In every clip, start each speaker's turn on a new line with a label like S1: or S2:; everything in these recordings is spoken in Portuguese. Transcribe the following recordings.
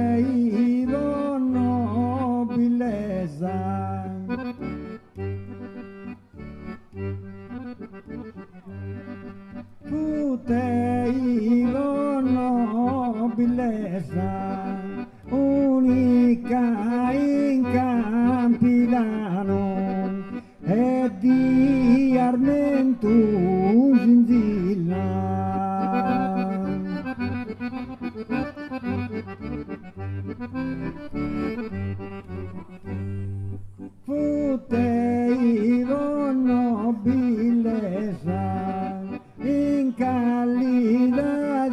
S1: Puteiro nobileza, puteiro nobileza, unica in Campidano e di Armentu Gingilla. Puteiro nobileza in calidad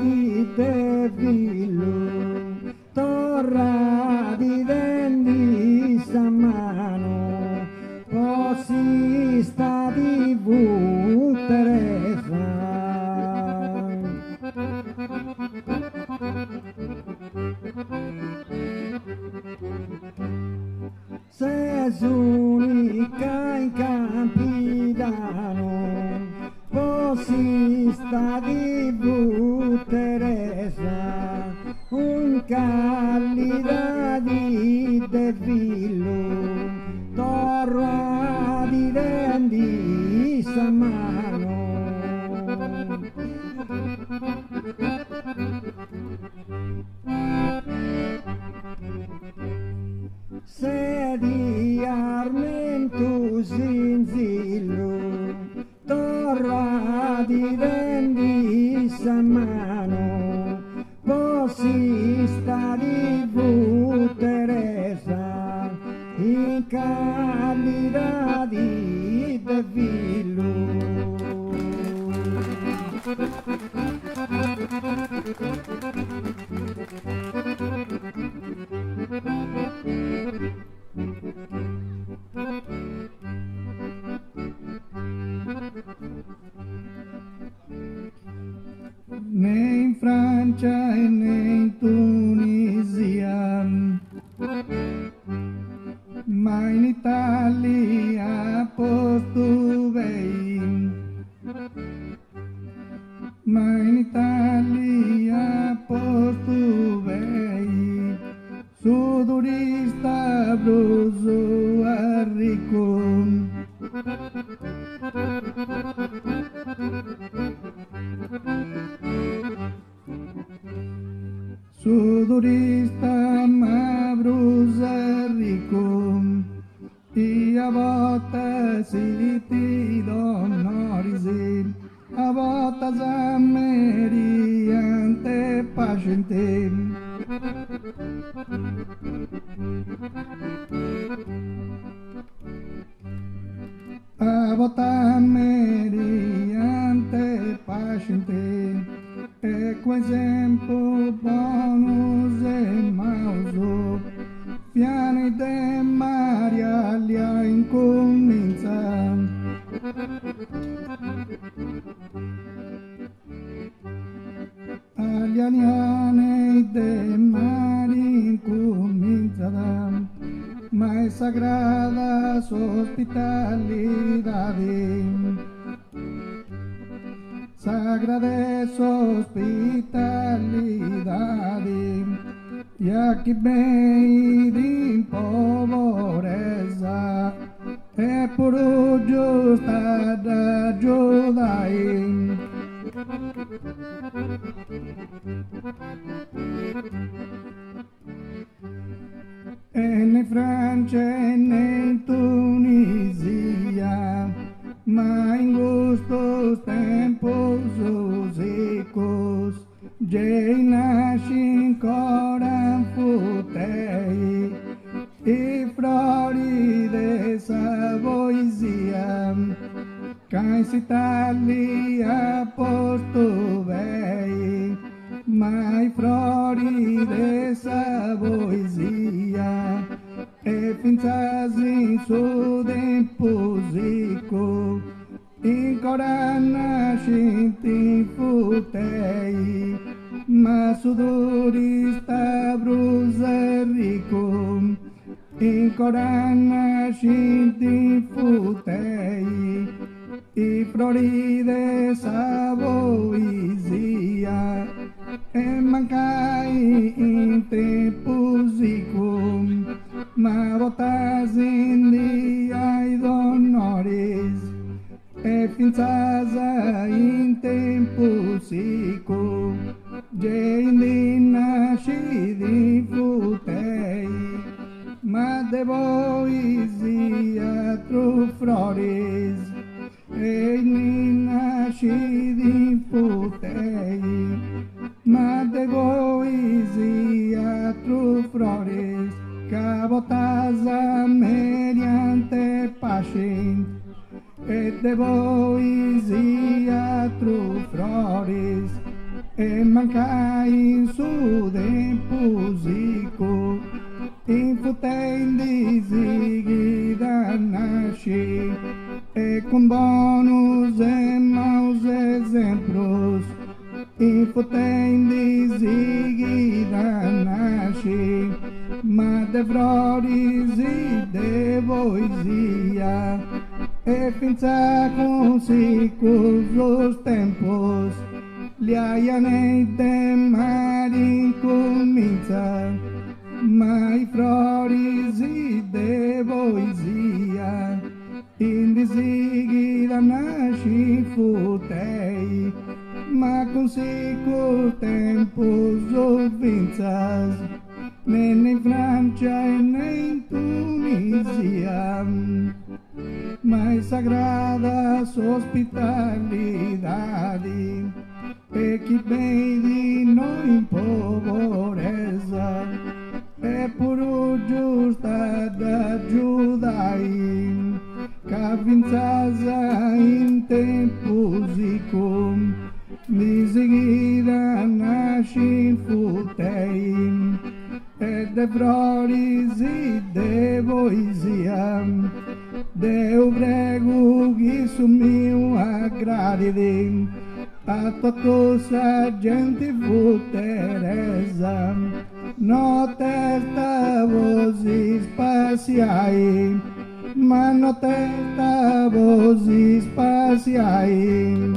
S1: de villu, torra di dendi samano, così sta di Teresa. Ses unica in Campidano, così sta di Teresa, un callida di villu, torra di dendi samano. Sedi Armentu Zinzillu, torra di dendi samano, così sta di Teresa, in callida di villu.
S2: Né in Francia e né in Tunisia, ma in Italia postuvei, ma in Italia postuvei, sudurista bruso arrico. Sudurista ma brusa rico, e a volta si ti donorisi, a volta zammeriante paciente. A volta meriante paciente, ecco esempio bonus e mauso, piani de Maria lia incomincia. Aliane de Maria incomincia, ma è sagrada su ospitalidade. Sagrada su ospitalidade, e aqui bem de pobreza, é por justa da Judai. E né Francia e né Tunisia, ma in gustos tempos ricos, je nascin coram futei, e flori de Savoisia, cais Italia postuvei, mai flori de Savoisia, e finzas in su tempo zico, in cora nascinti futei, ma sudurista brusa rico, in ancora nascenti futei, i floride sa poesia, e mancai in tempusicum, ma votas in ai donores, e finzasa in tempusicum, je in nascidi futei, ma de poesia tru flores, e in nascidi futei, ma de poesia tru flores, cabotasa mediante pacient, et de poesia tru flores, e mancai in su tempusico, in futem disigida nasci, e com bonus e maus exemplos, in futem disigida nasci, ma de flores e de poesia, e finza consicus os tempos, liaianete mari comincia, ma i flores e de poesia, in disigida nasci futei, ma consicus tempos os vinzas, nem em Francia e nem Tunisia, mas sagradas hospitalidade, e que bem de não pobreza, é puro justa da ajudai, cavinzasa in tempusicum, de seguida nasci futei, e de flores e de poesia, Deu prego que sumiu a gratidão a toda a gente futeresa, notesta vozes espaciais, mas notesta vozes espaciais.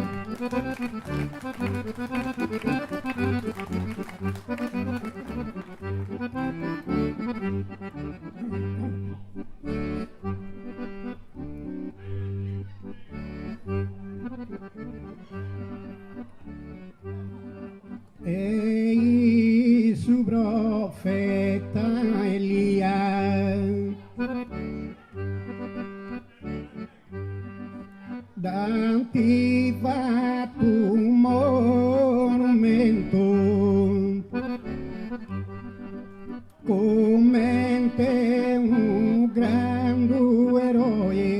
S2: Ei, su profeta Elias, danti fatto un monumento, commente un grande eroe,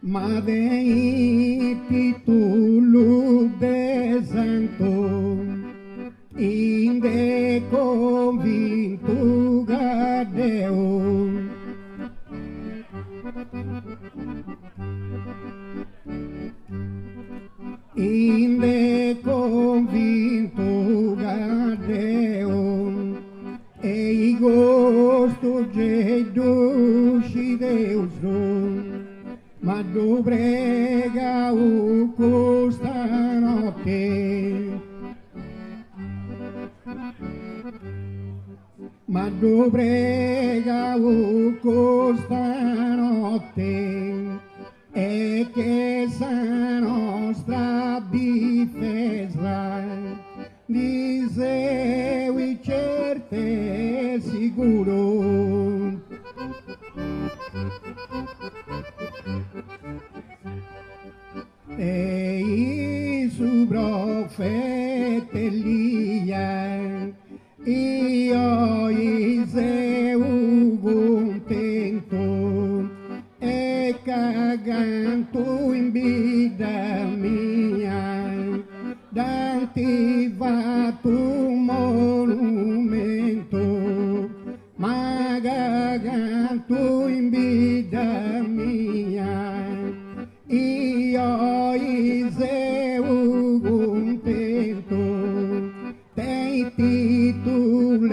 S2: ma dei titolo de santo, in de convinto gadeo, in de convinto gadeo, e i gosto de duci Deus, ma dobrega o costa notte, ma dobrega o costa notte, e che sa nostra difesa, diseu e certe sicuro. Ei, su profeta Elia, io Iseu contento, e caganto in vida mia, danti fatto un monumento, ma caganto in vida mia, io Iseu contento, tem titolo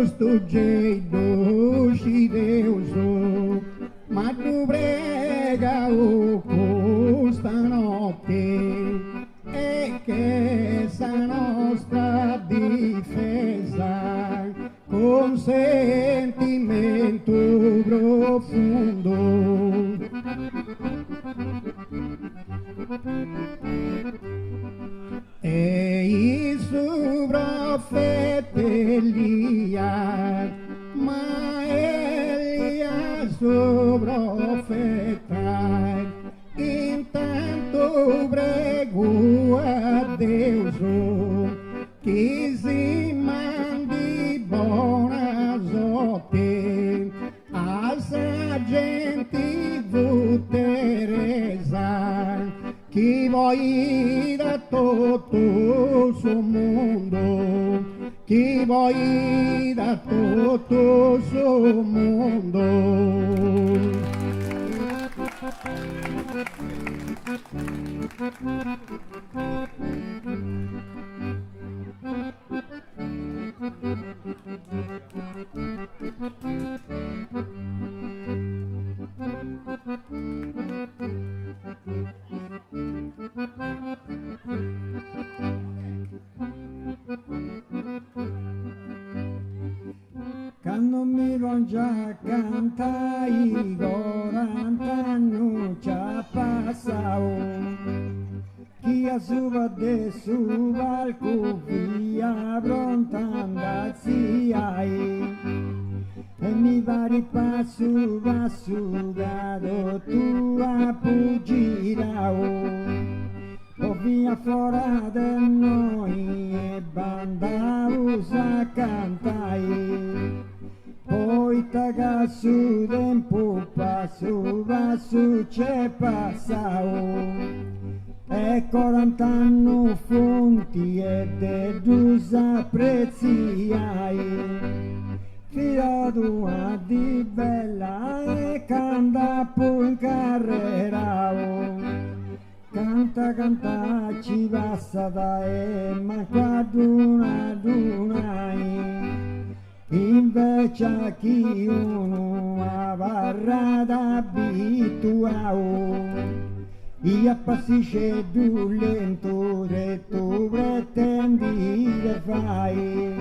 S2: sto gedo ci deuso, ma tu prega con stanotte e che sa nostra difesa con sentimento profondo. E il suo profeta Elia, ma Elia suo profeta, intanto prego a Dio che si mandi buona sorte a sa gente Teresa che vuoi da tutto il suo mondo, che vuoi da tutto il suo mondo. Quando mi von già cantai, 40 anni ci ha passato, chi a suba de su balco via pronta andazzi ai, e mi pare passo passo gado tu a pugirao. O via fuori da noi e bandavo a cantare, poi taga su tempo passo c'è passato, e 40 anni fonti e de dusa prezzi hai, figlia tua di bella e canta poi in carrera. Canta, canta, ci passa da ma dunai, invece chi uno avrà d'abituato, io passisce più lento e tu pretendi che fai,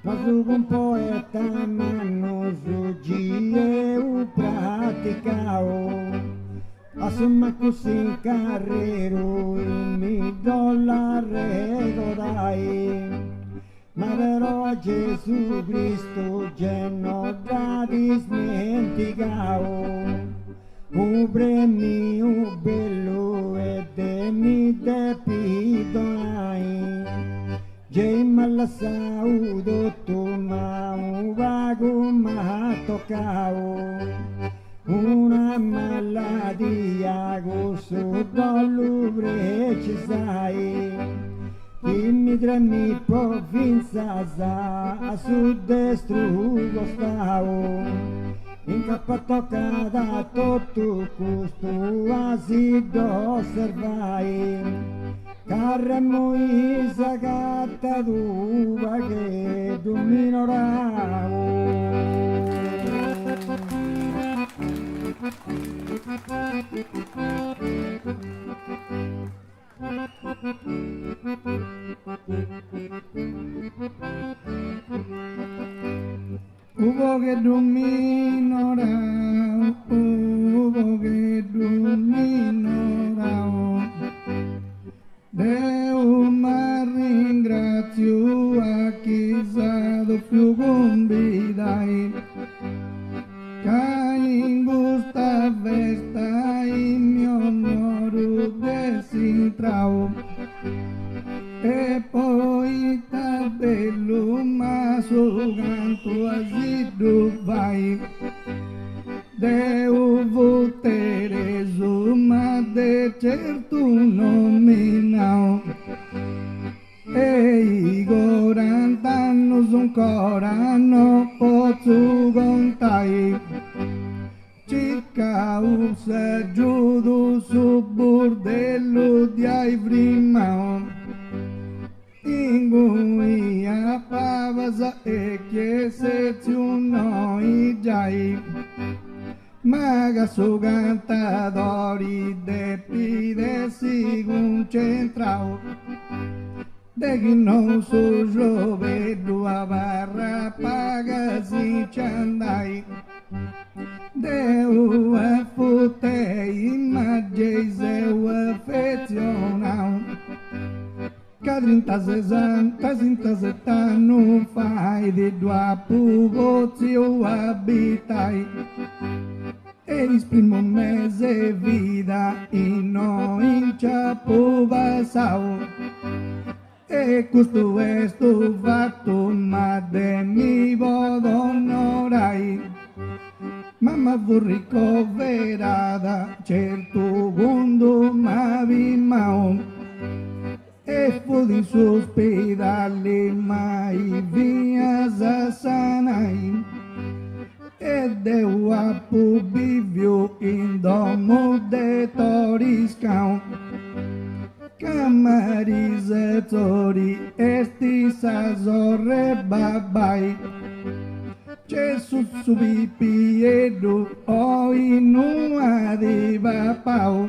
S2: ma su un poeta manno su gire praticao. Assomma così carrero e mi do la rego dai, ma però a Gesù Cristo genno da dismenticao, un premio bello e de mi depidonai, gemma la saudo tu ma un vago ma toccao, una maladia su dolore ci sai, che mi tremi provincia a sud destrugo stavo, incappato cada tutto questo asido osservai, carremo isa gatta duva che dominoravo. Hubo che dominora, hubo che dominora, Deo ma ringrazio a chi sa do più convidai, che in questa festa il mio onore desintrao, e poi ta bello ma su canto asido vai, Deo votere ma de certo nominao, e i 40 anni ancora non posso contare, circa usa giudo su bordello di ai prima, in cui a pavasa e chiese noi giai maga su cantadori de pide sigun centrao de chi non su giove dua barra paga si ciandai de ua fute imagese ua affezionau Cadrinta sessanta, sinta non fai di due pugozi o abitai e il primo mese vita in noi ciapo vasau e questo è sto fatto ma de mi vodo onorai mamma fu ricoverata certo gundo ma vi mao e fu di sospedale mai via sanai e deu a pubivio in domo de toriscão camarise tori esti sazorre babai Jesus subi piedo oi nua di vapau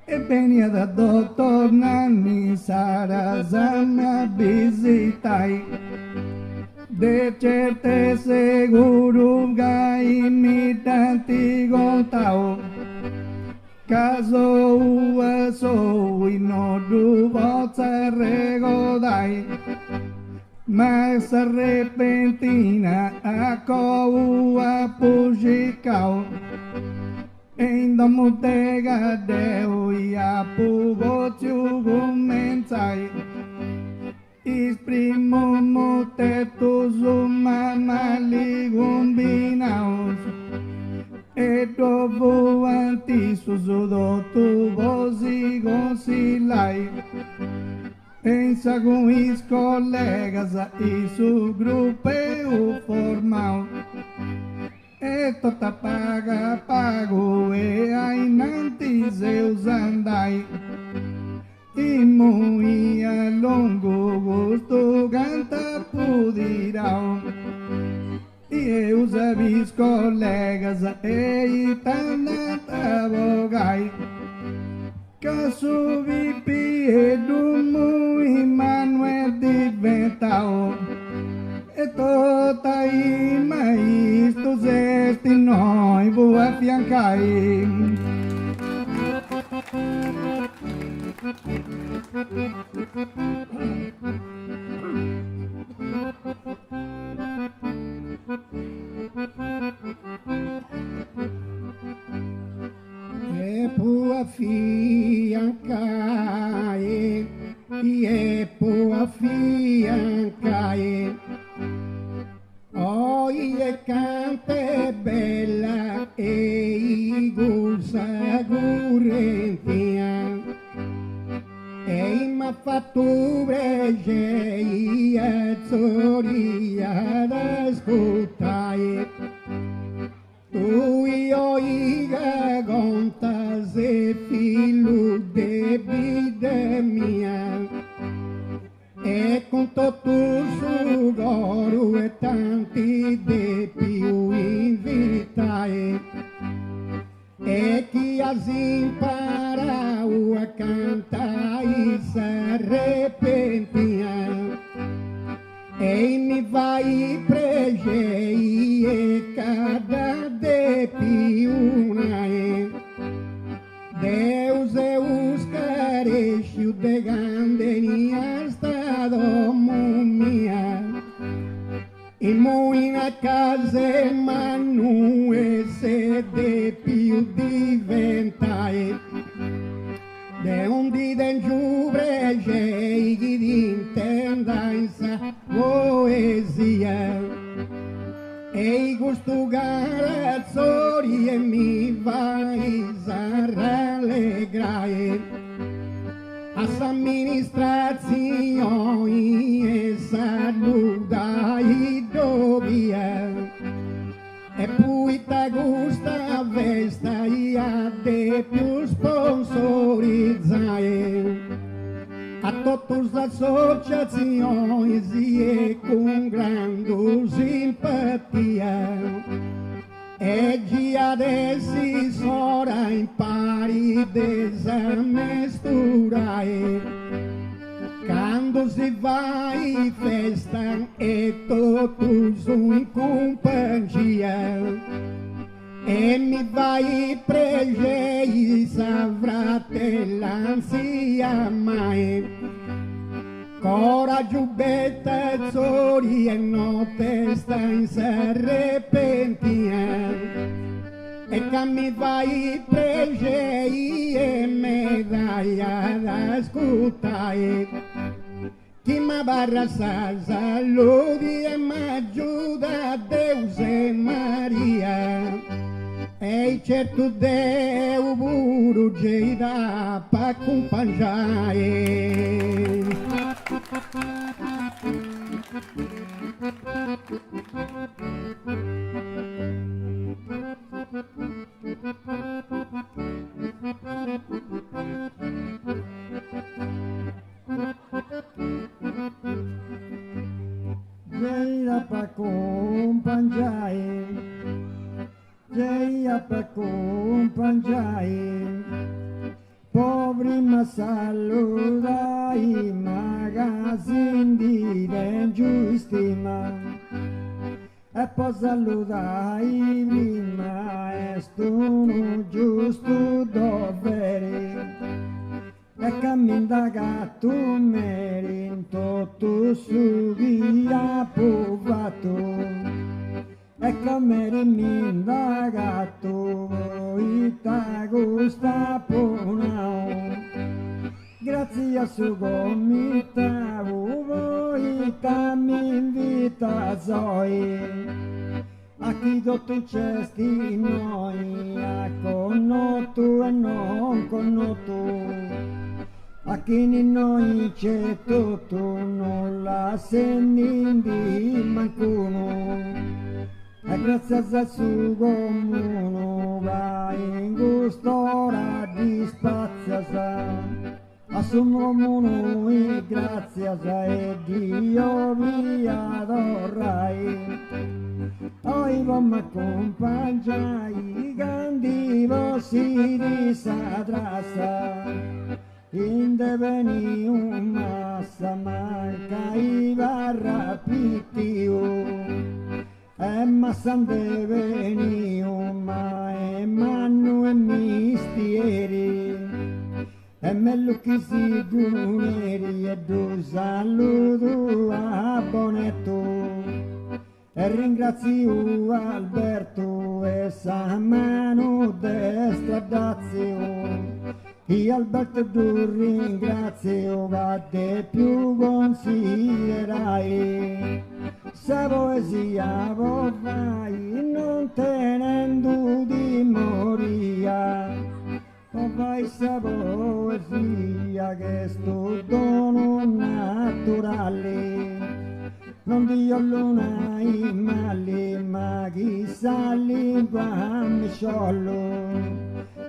S2: e venia da dottor Nanni Sarazana visitai de certe seguro gai imitanti gontau caso ua so inodu vozza regodai mas repentina a ua pujicau em domo tega deu e a pugotiu gumensai Isprimo motetus umamali gumbinaus e dovo antisus udotu vosi gonsilai em saguis colegas e su grupo eu formau e tota paga pago e ainantes eu andai e moia longo gosto canta pudirão e eu os colegas e tanata bogai caso vi piedo mui Manuel diventau e tota i maistos este noi vou affiancai e può affiancare e può affiancare oi e cante bella e i gulsa currentia e ma fatto brege e zoria da ascoltare tu io iga gontas e filu de vida mia e con tutto su goro e tanti de più invitai e chi as imparau a cantai s'arrepentia e mi vai pregei e cada de più nae Deus e os carechiu de gandenia estado mumia e moina case manu e se de più diventai de onde dengiu bregei di intendanza poesia e gusto garazzori e mi vais a rallegrare as amministrazioni e saludai dovia e poi ta gusta vesta e a de più sponsorizzare a
S1: tutte le associazioni e con grande simpatia. E chi adesso ora impari desamesturare, quando si va in festa e tutti sono in compagnia, e mi vai pregei sa fratellanzia mai. Coraggio betta zori e notte sta in serpentina, e che mi vai pregei e me dai ad ascoltare. Chi mi barra sa saluti e m'aiuta Deus e Maria, e certo Deu puro geida pa accompagnare. Geida pa accompagnare, geida pa accompagnare, poveri ma saludai, magazzini di ingiustima, e poi saludai prima, è stato giusto dovere, e cammina gatto meri in tutto su via provato, e come rimminda gatto ita gusta punao, grazie a su gomita ita mi invita zoi, a chi tutto cesti noi, a connoto e non connoto, a chi di noi c'è tutto, non la senti di mancuno, e grazie a suo comune va in gustora di spazia, a suo comune e grazie a Dio vi adorai. Oi vam accompagnai, grandi vossi di sadrassa, inde veni un massa manca i varra pittiu, e massande veni un ma e mannu e mistieri, e me lucchi si duneri e du saluto a Bonetto, e ringrazio Alberto e sa mano destra dazio, e Alberto tu ringrazio, va te più considerai, se poesia vorrai non tenendo di moria, o vai sa poesia che sto dono naturale, non Dio luna i mali, ma chissà lingua mi sciollo,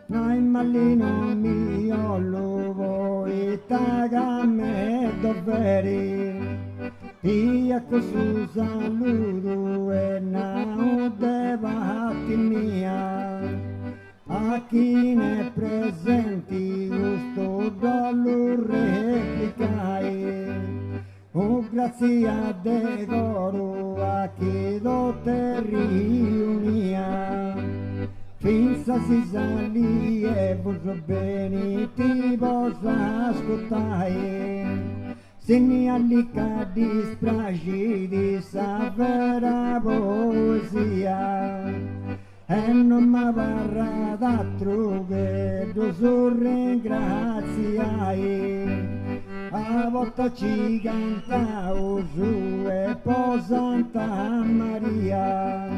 S1: no i mali non mi ollo, voi taga me doveri, io così saluto e non devati mia, a chi ne presenti questo dolore replicai. Oh, grazie a decoro a chi te riunia, finza si sali e vos bene ti possa ascoltare, se ne allica dispragi di sapere poesia, e non mi varrà d'altro che tu ringraziai. A volta ci cantavo su e poi Santa Maria,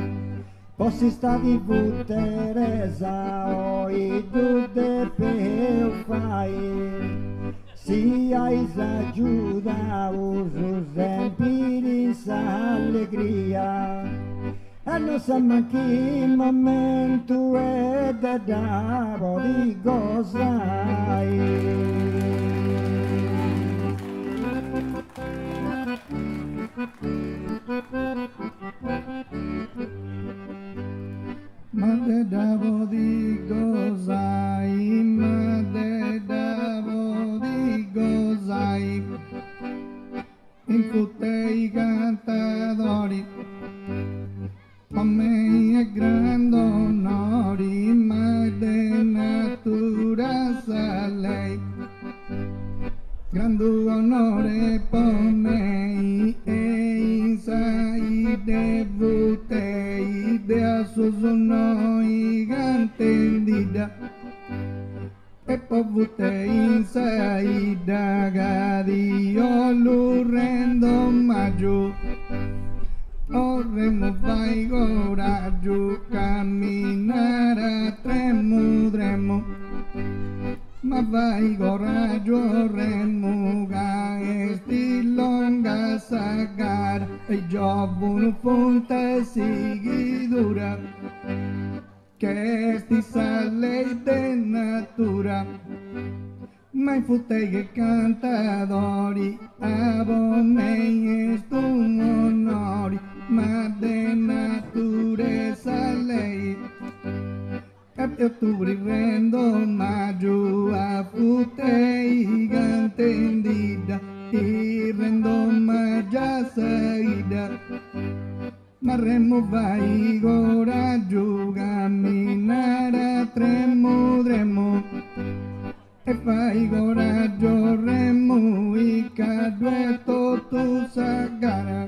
S1: poi si sta di Teresa o i due per fai, si hai s'aggiudavo su sempre di allegria, e non sa manchi il momento e da davo di gozai.
S2: Made davo di gozai, made davo di gozai, infutei cantadori, a me è grande onori, made natura sa lei, grande onore per me, e sai devutei, de sono igantendida, e povutei sai dagadio l'urrendo maggio, orremo vai coraggio, camminare tremudremo, ma vai coraggio remo, sti longa sagara, e giovane fonte seguidura, che sti sale de natura, ma futei che cantadori, abonei stu onori, ma de natureza lei. E ottobre rendo maggio a futei cantendida, e rendo maggia saida, ma remo vai coraggio, camminare tremudremo, e fai coraggio remo, i cadueto tu sagara,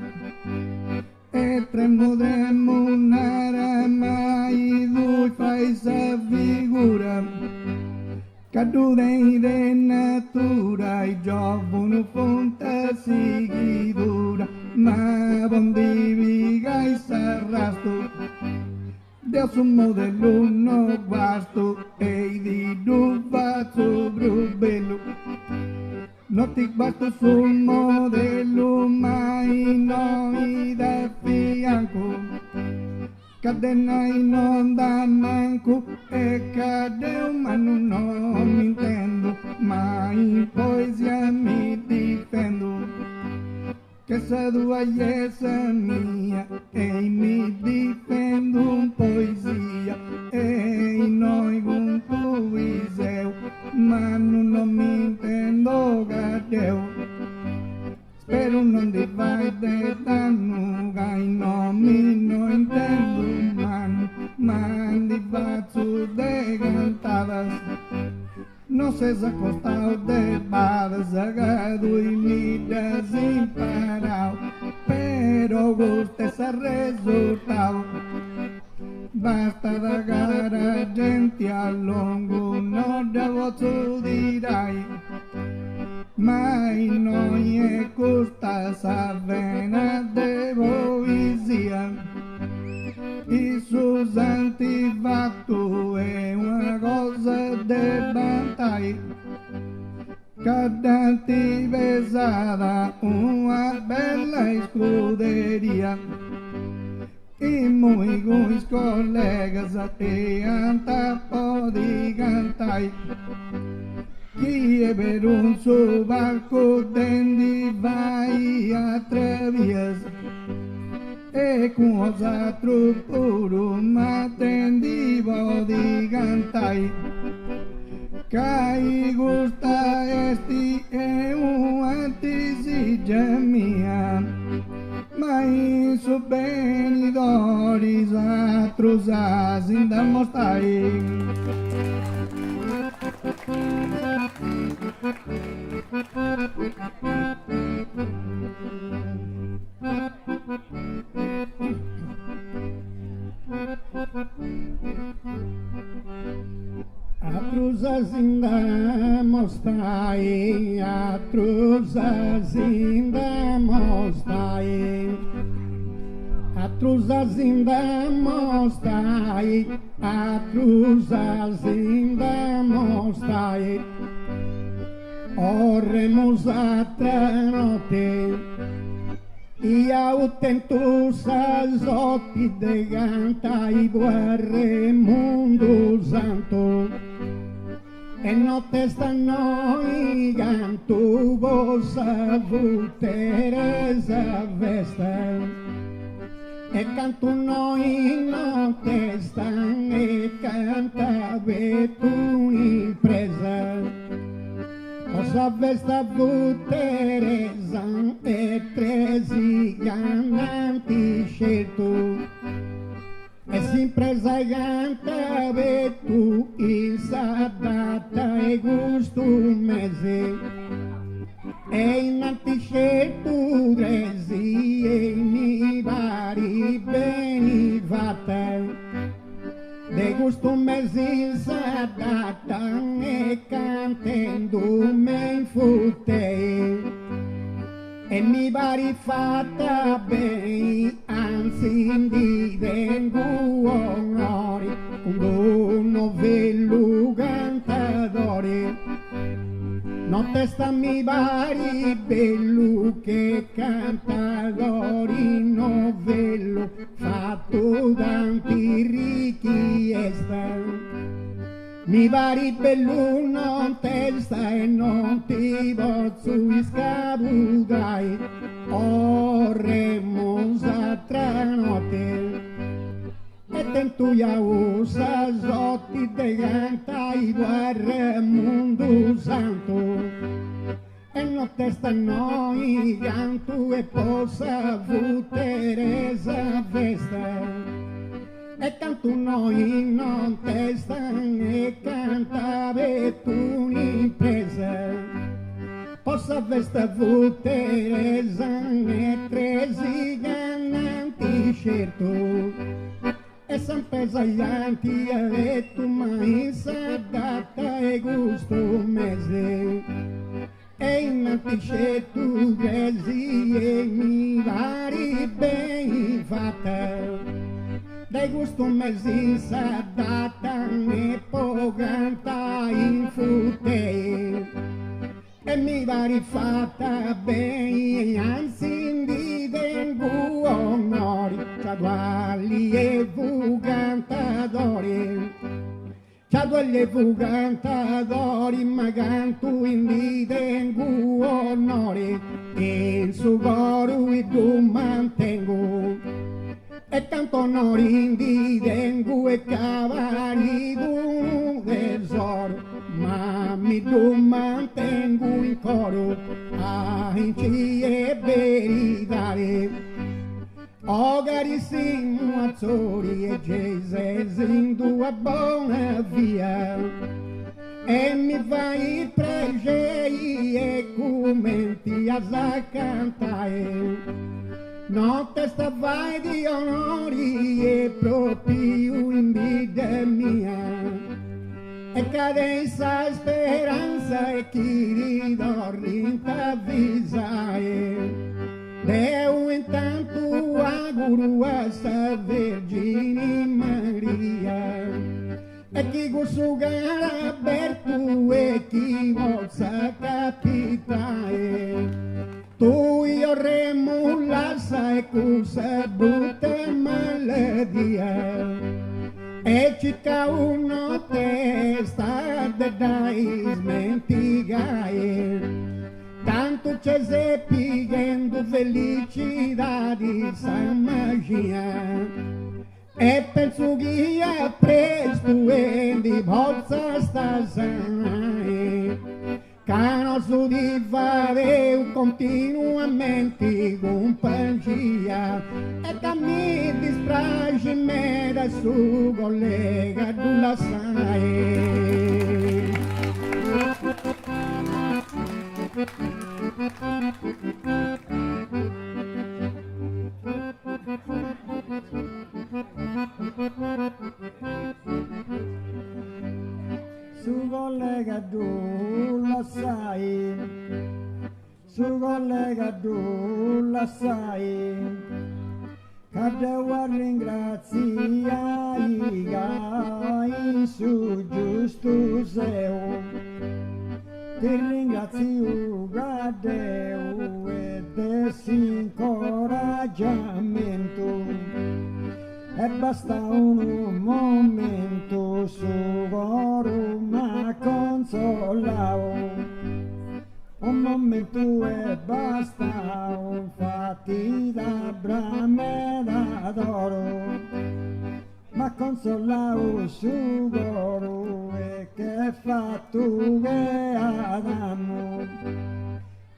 S2: e tremudremo nara mai lui fai sa figura, cadudei de natura, i giovane fonte seguidura, ma bondiviga i sarrasto, Deus un modello guasto, e di duva sobrubello, non ti guasto sul modello, mai noi da fianco, cadenai non da manco, e cade un mano non mi intendo, ma in poesia mi difendo, che sa tua iesa mia, e mi difendo in poesia, e noi con tu iseu, ma non mi intendo gadeu. Spero non ti vai de danno, gai no mi no intendo man di faccio de cantadas, no se acostado de badas, agado y mi desimparado, pero gusta ese resultado. Basta da gara gente a longo, no devo tu dirai, mai noi è questa savena de poesia, i susanti fatto è una cosa de bantai, cadanti pesata una bella scuderia, i miei colleghi e antapo di cantai, chi è per un suo barco dendi vai a travias, e cosa troppo ma tendivo di cantai, Cai gusta esti e un antisigia mia, mai su benidori zatrusas indamostai.
S1: Atrusas indamostai, atrusas indamostai, atrusas indamostai, atrusas indamostai. Orremus atra notte, ia utentus azotti de ganta i guerre mundo santo, e notte stanno i canto vossa vu Teresa Vesta e canto noi notte stan e canta tu impresa vossa Vesta vu Teresa e tresi gananti scelto e si impresa canta tu in sa data e gusto mese e in antiscelto resi e mi vari beni fatta de gusto mese in sa data e cantando me infutei e mi pari fatta bene, anzi di vengo onori, un novello cantadori. Notte sta mi pari bello che cantadori, novello fatto tanti richiesta. Mi pari bello non testa e non ti posso scaputare, orremos a tranotte. E tento ya usa zotti de cantai guarre mondo santo. E non testa noi canto e possa vu Teresa Vesta. E canto noi non testa e cantave tu un'impresa possa Vesta vu Teresa e tresi gananti scelto e sempre zaglianti e tu mai sa data e gusto mese e in antiscelto gresi e mi vari ben fatta dai gusto mesi sa data ne può cantare in futte e mi va rifatta bene anzi di vengo onori ciaduali e vu cantadori ciaduali e vu cantadori ma canto in di vengo onori in su coro e tu mantengo e canto norindi dengu e cavalli d'un tesoro ma mi tu mantengo in coro a inci e veritare o carissimo azzori e Jesus in tua buona via e mi fai pregei e commenti a cantare notte sta vai di onori e proprio in vita mia e cadenza speranza e chi ridorri in t'avvisare Deu intanto auguro a sta Vergine Maria e chi gusugara aperto e chi volsa capitare tu io remullassa e cosa brutta maladia e circa uno testa da dai smentigare tanto c'è se pigliando felicità di sa magia e penso che a presto e di bozza sta sanai canoso di fare continuamente compagnia e da mi dispiace me da suo collega tu la sai su collega tu la sai su collega tu la sai che devo ringraziare i su giusto seu ti ringrazio Gadeu e desi incoraggiamento e basta un momento solo ma consolao, un momento e basta, infatti da brame d'adoro, ma consolao sugoro e che fa tu che adamo,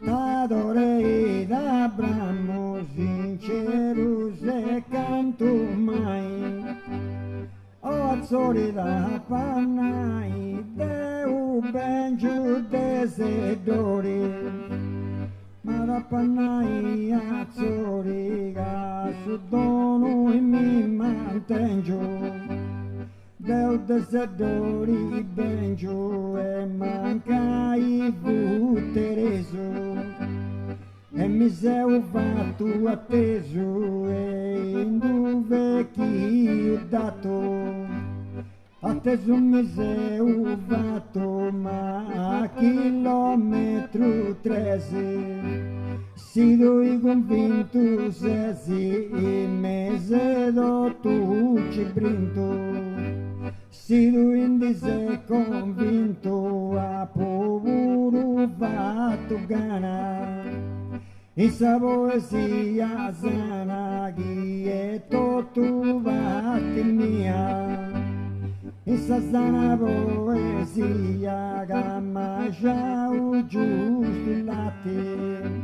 S1: t'adorei da bramo sincero se canto mai, o azzurri da pannai, deu ben giù desideri, ma da pannai azzurri che su dono e mi mantengo, deu desideri ben giù e mancai buttereso, e mi sei fatto atteso e in dove chi ho dato, atteso mi sei fatto ma a chilometro 13, si doi convinto se si mese do tu ci brinto, si doi in sei convinto a povero fatto gana, essa poesia sana chi è tutto vatti mia, essa sana poesia che mangiavo giusto il latte,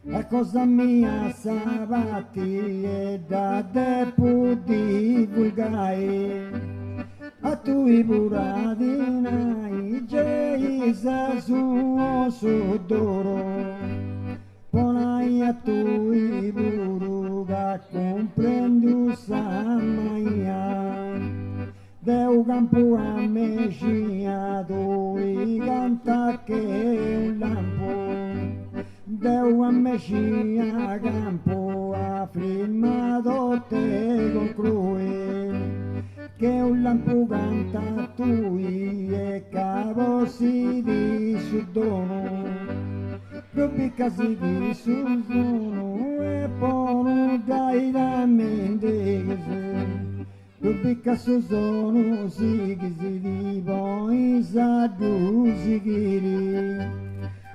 S1: e cosa mia sabati e da depo divulgai, a tu i buradinai, Geisa suo sudoro, ponai a tu i buruga comprendo samaia, deu campo a mexia doi canta che un lampo, deu a mexia campo a firmato te con crue, che un lampo canta tui e cavosi di sudono, Rubi casi di suzono e pono gairamente gese, Rubi casuzono sigisi di boi sadu sigiri,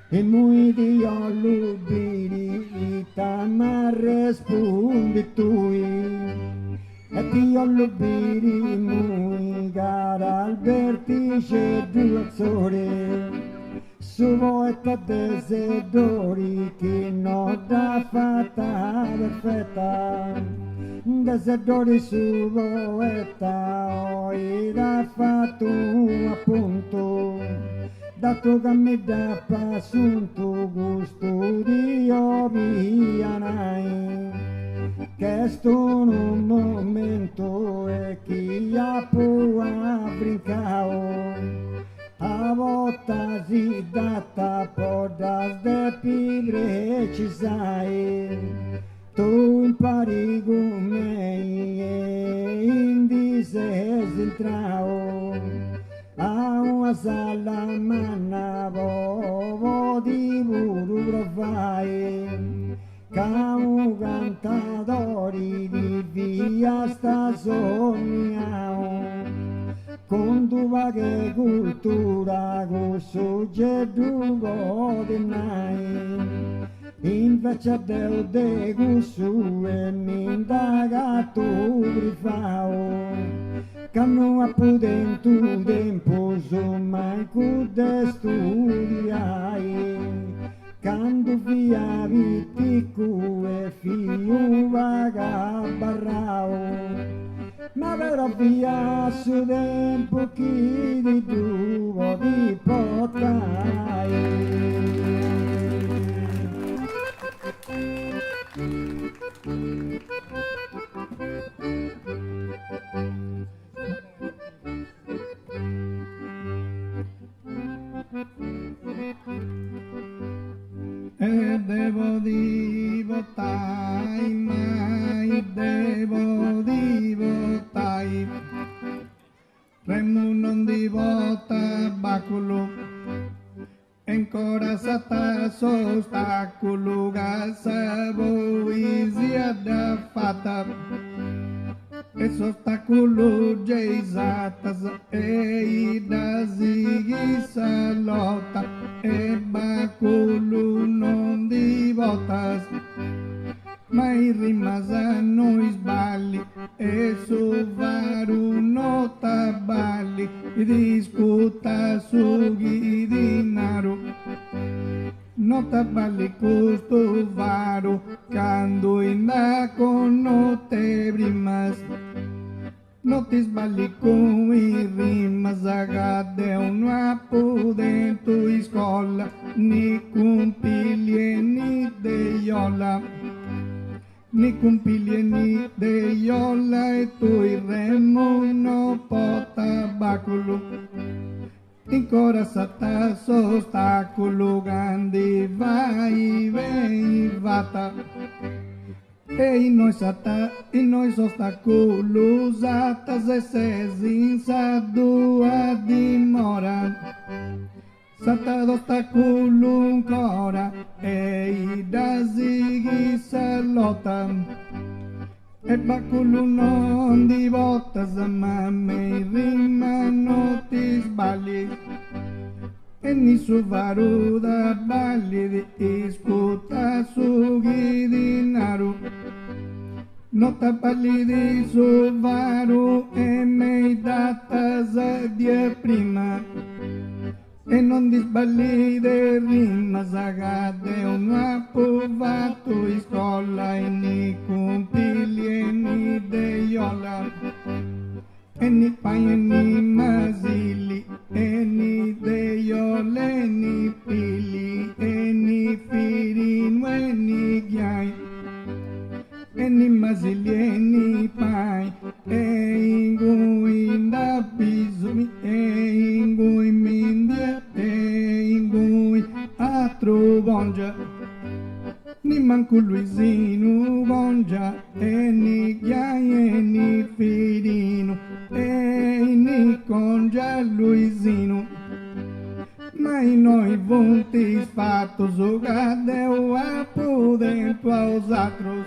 S1: e mui di allubiri tama respondi tui, e di allubiri mui gara albertice duazzore, su volta desideri che non da fatta perfetta, desideri su volta oi da fatto appunto, dato che mi dà passunto gusto di ovianai, che sto un momento e chi ha può brincao, a volta si data podas de pigre ci sai, tu impari con me e indise entrao, a una sala manna bovo di buru provai, ca un cantadori di via sta sognao, con tua che cultura questo gedugo di nai, invece del de gusu e mindaga tu grifao, che non ha pudento tempo mai cude studiai, quando via viticu e fiu vaga barrao, ma però via su tempo chi di tuo di potrai.
S2: E devo di votai, mai devo di votai, Remu non di vota baculo, ancora sata ostacolo, gasa poesia da fatta, esse obstáculo de exatas e das salota e báculo não de voltas. Mas rimas a nós vale, e suvaru nota vale, e discuta sugi dinaro. Nota vale custo varo, quando ainda com te brimas. Notis vale com e rimas, agadeu no apudento escola, ni com pilha ni deiola. Ni cumpilhe ni deiola e tu remo no potabáculo. Encoraçata obstáculo grande vai e vem e vata. E nós obstáculos atas esses insadu demora. Sata obstáculo ancora e da salota. E báculo non di voltas ma me rima notis bali. E ni suvaru da bali di iscuta sugi dinaru. Nota bali di suvaru e me datas die prima. E non disballi de rimas agade un approvato iscola e ni cumpili e ni deiola e ni pai e ni masili e ni deiole e ni pili e ni firino e ni ghiai e ni masili e ni pai e inguinda bisumi e ingui mindia e ingui atro bongia ni manco Luisino bongia e ni ghiai e ni firino e ni congia Luisino ma noi vontis fatos o gadeu a dentro aos atros.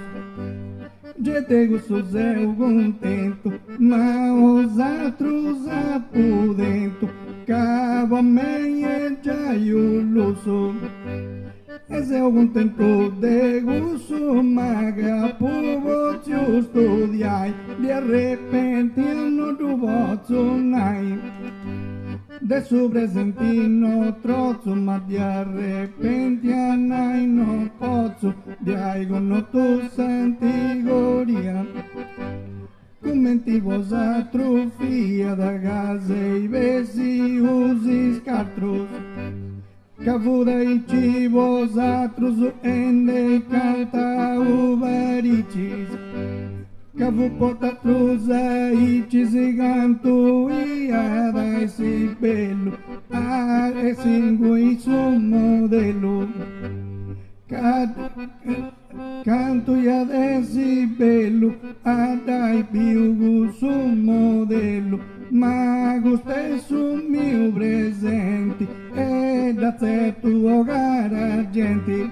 S2: Je te gostos eu contento, mas os outros apudento, cabo meia já o luxo. Esse é o contento de gosto, maga povo te estudiai, de repente no do voto nai. De su presentino trozzo, ma di repente nai no pozzo, di aigo no tu santigoria. Commenti vos atrofia da gase i vesi usi scartros. Cavuda i civos atrus ende canta uvaricis. Cavu porta trusa e ciganto e ada esse bello, a esse ingui su modelo. Canto e ad esse bello, ada più su modelo. Ma stesso mio presente e da certo ogara gente.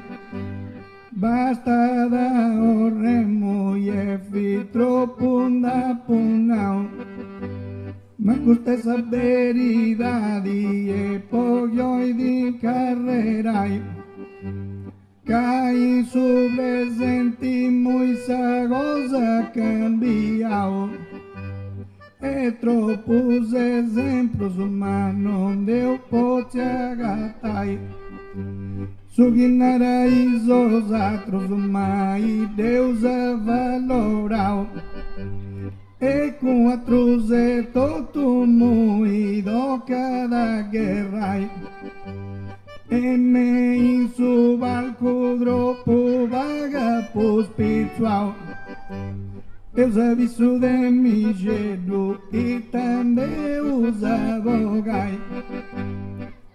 S2: Basta da orremo e fitro punda punao. Ma questa verità e poi di carrerai. Cai su presenti muita cosa cambiao. E tropos exemplos humanos eu posso agatai. Suguinarei os atros mai Deus a valoral. E com atros é todo moído cada guerra. E me insu balco dropo vaga pos spiritual. Deus aviso de mi jedo e também os avogai.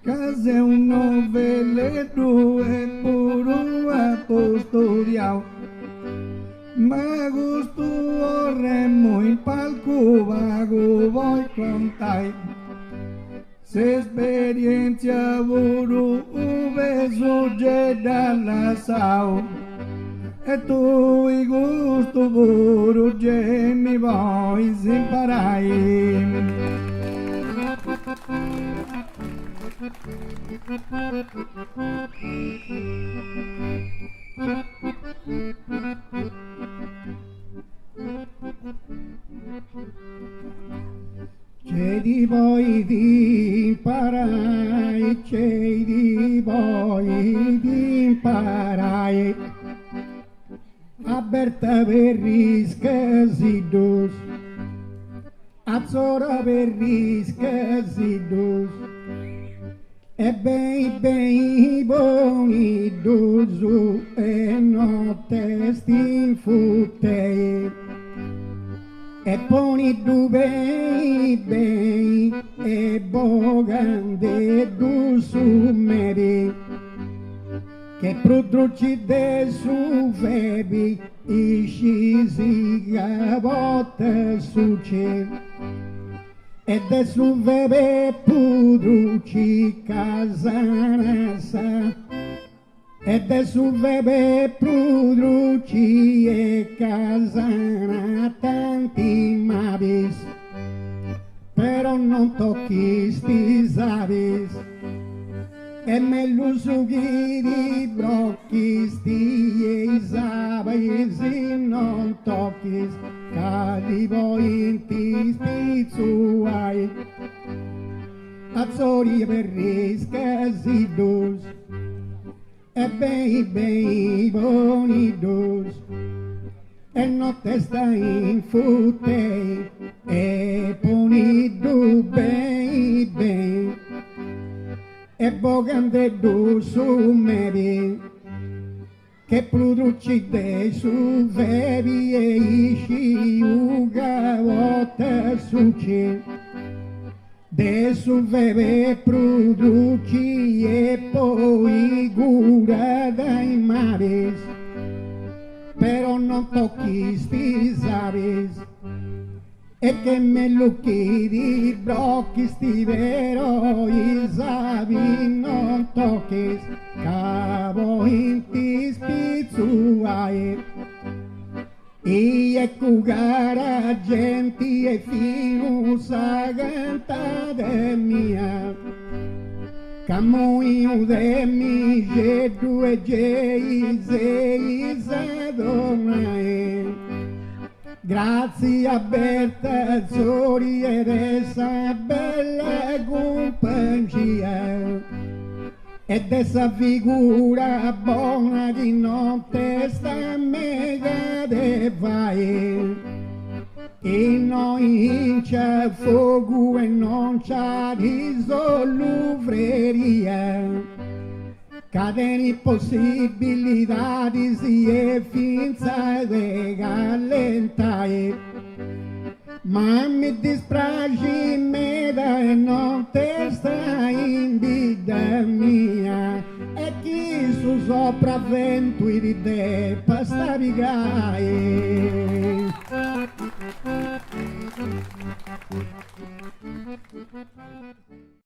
S2: Case un noveleto e puro apostolial. Ma gusto orremo in palco vago voi contai. Se esperienza vuru uve sugge dalla sau. e tu i gusto puro che mi vuoi imparai.
S1: C'è di voi di imparai, c'è di voi di imparai, a Berta per riscasidus, a Zora per riscasidus, e bei buoni dusu e notte stinfuttei. E poni du bei e bogande du su mebi, che produci de su febi isci gavotte su ce, e de su febe produci casanasa, e de su febe produci e casana tanti mabis, però non tocchi sti savis, e me lo sughi di brocchi sti e savis, non tocchi cadi voi in ti spizzuai, azzori per riscasidus, e bei buoni dus, e notte sta in futtei, e poni du bei, e bogande du su mebi, che produci de su vebi e isci ugavotte su ci, de su veve produci e poi gura dai maris, però non tocchi sti savis, e che me lucchi di brocchi sti vero i savi non tocchi, cavo in ti spizzuai. E cugara genti e fino sa cantata mia, camuio de mi je due je sei sadonai. Grazie a Berta Zori ed essa bella compagnia, ed essa figura buona di notte sta mega de vai, e noi c'è fuoco e non c'è risolveria, cadeni possibilità si è finza de gallentai, ma mi dispiace me da non te stai in vita mia, e chi su sopravvento di te pastavigai.